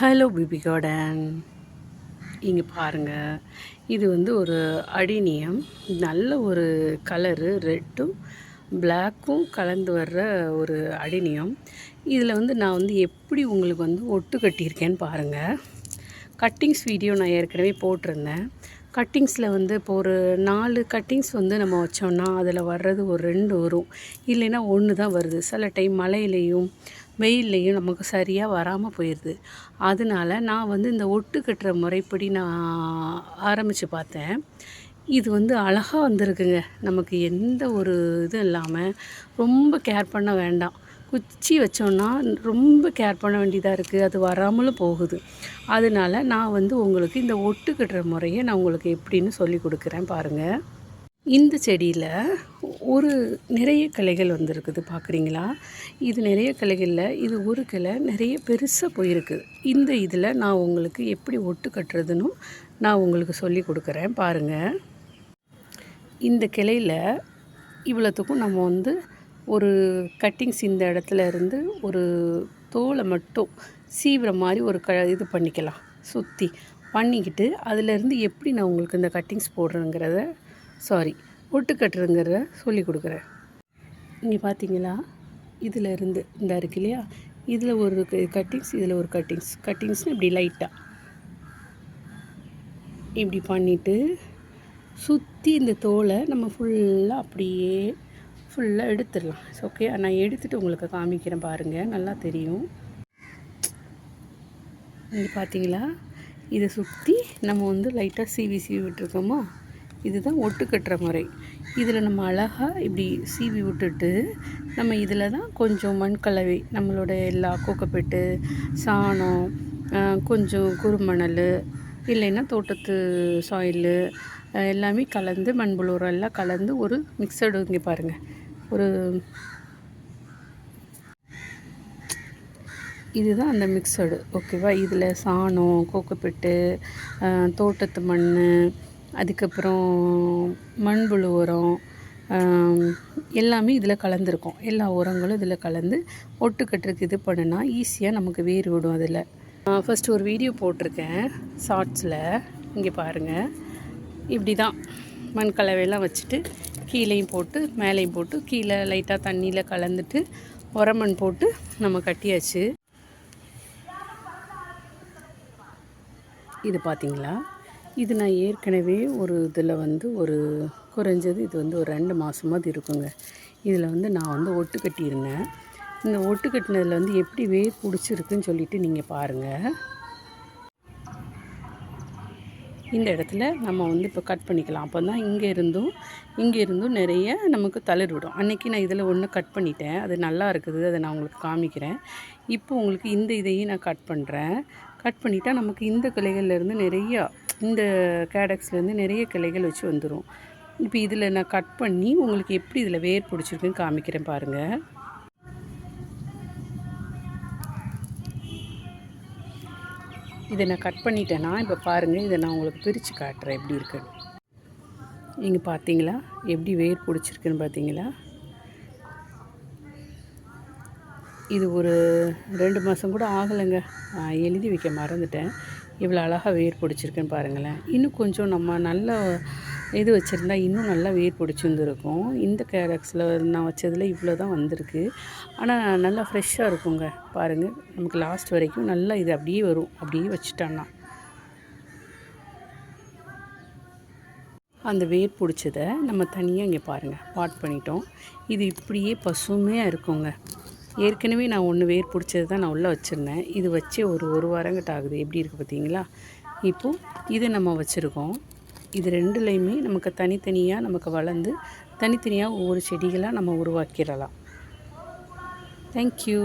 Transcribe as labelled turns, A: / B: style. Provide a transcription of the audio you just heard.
A: Hello baby garden. இங்கே பாருங்கள், இது வந்து ஒரு அடினியம். நல்ல ஒரு கலரு, ரெட்டும் பிளாக்கும் கலந்து வர்ற ஒரு அடினியம். இதில் வந்து நான் வந்து எப்படி உங்களுக்கு வந்து ஒட்டு கட்டியிருக்கேன்னு பாருங்கள். கட்டிங்ஸ் வீடியோ நான் ஏற்கனவே போட்டிருந்தேன். கட்டிங்ஸில் வந்து இப்போ ஒரு 4 கட்டிங்ஸ் வந்து நம்ம வச்சோன்னா அதில் வர்றது ஒரு 2 வரும், இல்லைன்னா 1 தான் வருது. சில டைம் மழையிலையும் வெயில்லையும் நமக்கு சரியாக வராமல் போயிடுது. அதனால நான் வந்து இந்த ஒட்டு கட்டுற முறைப்படி நான் ஆரம்பித்து பார்த்தேன். இது வந்து அழகாக வந்திருக்குங்க. நமக்கு எந்த ஒரு இதுவும் இல்லாமல் ரொம்ப கேர் பண்ண வேண்டாம். குச்சி வச்சோன்னா ரொம்ப கேர் பண்ண வேண்டியதாக இருக்குது, அது வராமலும் போகுது. அதனால நான் வந்து உங்களுக்கு இந்த ஒட்டு கட்டுற முறையை நான் உங்களுக்கு எப்படின்னு சொல்லி கொடுக்குறேன் பாருங்கள். இந்த செடியில் ஒரு நிறைய கிளைகள் வந்திருக்குது, பார்க்குறீங்களா? இது நிறைய கிளைகளில் இது ஒரு கிளை நிறைய பெருசாக போயிருக்குது. இந்த இதில் நான் உங்களுக்கு எப்படி ஒட்டு கட்டுறதுன்னு நான் உங்களுக்கு சொல்லி கொடுக்குறேன் பாருங்கள். இந்த கிளையில் இவ்வளோத்துக்கும் நம்ம வந்து ஒரு கட்டிங்ஸ் இந்த இடத்துல இருந்து ஒரு தோலை மட்டும் சீவுற மாதிரி ஒரு இது பண்ணிக்கலாம், சுற்றி பண்ணிக்கிட்டு அதிலேருந்து எப்படி நான் உங்களுக்கு இந்த கட்டிங்ஸ் போடுறேங்கிறத ஒட்டு கட்டுறதுங்கிறத சொல்லி கொடுக்குறேன். இங்கே பார்த்தீங்களா, இதில் இருந்து இந்த இருக்கு இல்லையா, இதில் ஒரு கட்டிங்ஸ், இதில் ஒரு கட்டிங்ஸ்னு இப்படி லைட்டாக இப்படி பண்ணிவிட்டு சுற்றி இந்த தோலை நம்ம ஃபுல்லாக எடுத்துடலாம். ஓகே, நான் எடுத்துகிட்டு உங்களுக்கு காமிக்கிறேன் பாருங்கள், நல்லா தெரியும். இங்கே பார்த்தீங்களா, இதை சுற்றி நம்ம வந்து லைட்டாக சீவி விட்டுருக்கோமா, இதுதான் ஒட்டு கட்டுற முறை. இதில் நம்ம அழகாக இப்படி சீவி விட்டுட்டு நம்ம இதில் தான் கொஞ்சம் மண் கலவை, நம்மளோட எல்லா கோக்கப்பெட்டு, சாணம், கொஞ்சம் குறுமணல், இல்லைன்னா தோட்டத்து சாயிலு எல்லாமே கலந்து, மண்புழு உரம் எல்லாம் கலந்து ஒரு மிக்சடு. இங்கே பாருங்கள், இதுதான் அந்த மிக்சடு, ஓகேவா? இதில் சாணம், கோக்கப்பெட்டு, தோட்டத்து மண், அதுக்கப்புறம் மண்புழு உரம் எல்லாமே இதில் கலந்துருக்கும். எல்லா உரங்களும் இதில் கலந்து ஒட்டு கட்டுறதுக்கு இது பண்ணுனா ஈஸியாக நமக்கு வேர் விடும். அதில் ஃபஸ்ட்டு ஒரு வீடியோ போட்டிருக்கேன் ஷார்ட்ஸில், இங்கே பாருங்கள். இப்படி தான் மண் கலவையெல்லாம் வச்சுட்டு கீழேயும் போட்டு மேலேயும் போட்டு கீழே லைட்டாக தண்ணியில் கலந்துட்டு உரமண் போட்டு நம்ம கட்டியாச்சு. இது பார்த்திங்களா, இது நான் ஏற்கனவே ஒரு இதில் வந்து ஒரு குறைஞ்சது இது வந்து ஒரு 2 மாதமாவது இருக்குங்க. இதில் வந்து நான் வந்து ஒட்டு கட்டியிருந்தேன். இந்த ஒட்டு கட்டினதில் வந்து எப்படி வேர் பிடிச்சிருக்குன்னு சொல்லிவிட்டு நீங்கள் பாருங்கள். இந்த இடத்துல நம்ம வந்து இப்போ கட் பண்ணிக்கலாம். அப்போ தான் இங்கே இருந்தும் நிறைய நமக்கு தளிர் விடும். அன்றைக்கி நான் இதில் ஒன்று கட் பண்ணிட்டேன், அது நல்லா இருக்குது, அதை நான் உங்களுக்கு காமிக்கிறேன். இப்போ உங்களுக்கு இந்த இதையும் நான் கட் பண்ணுறேன். கட் பண்ணிட்டால் நமக்கு இந்த கிளைகள்லேருந்து நிறையா, இந்த கேடக்ஸ்லேருந்து நிறைய கிளைகள் வச்சு வந்துடும். இப்போ இதில் நான் கட் பண்ணி உங்களுக்கு எப்படி இதில் வேர் பிடிச்சிருக்குன்னு காமிக்கிறேன் பாருங்கள். இதை நான் கட் பண்ணிட்டேன்னா இப்போ பாருங்கள், இதை நான் உங்களுக்கு பிரித்து காட்டுறேன் எப்படி இருக்குன்னு. இங்கே பார்த்தீங்களா எப்படி வேர் பிடிச்சிருக்குன்னு பார்த்தீங்களா? இது ஒரு 2 மாதம் கூட ஆகலைங்க, எழுதி வைக்க மறந்துட்டேன். இவ்வளோ அழகாக வேர் பிடிச்சிருக்குன்னு பாருங்களேன். இன்னும் கொஞ்சம் நம்ம நல்லா இது வச்சுருந்தா இன்னும் நல்லா வேர் பிடிச்சிருந்துருக்கும். இந்த கேரக்ஸில் நான் வச்சதில் இவ்வளோ தான் வந்திருக்கு. ஆனால் நல்லா ஃப்ரெஷ்ஷாக இருக்குங்க பாருங்கள். நமக்கு லாஸ்ட் வரைக்கும் நல்லா இது அப்படியே வரும், அப்படியே வச்சுட்டான்னா. அந்த வேர் பிடிச்சதை நம்ம தனியாக இங்கே பாருங்கள் பாட் பண்ணிட்டோம். இது இப்படியே பசுமையாக இருக்குங்க. ஏற்கனவே நான் ஒன்று வேர் பிடிச்சது தான் நான் உள்ளே வச்சுருந்தேன். இது வச்சு ஒரு வாரங்கிட்ட ஆகுது. எப்படி இருக்குது பார்த்தீங்களா? இப்போது இதை நம்ம வச்சுருக்கோம். இது 2லையுமே நமக்கு தனித்தனியாக நமக்கு வளர்ந்து தனித்தனியாக ஒவ்வொரு செடிகளாக நம்ம உருவாக்கிடலாம். தேங்க்யூ.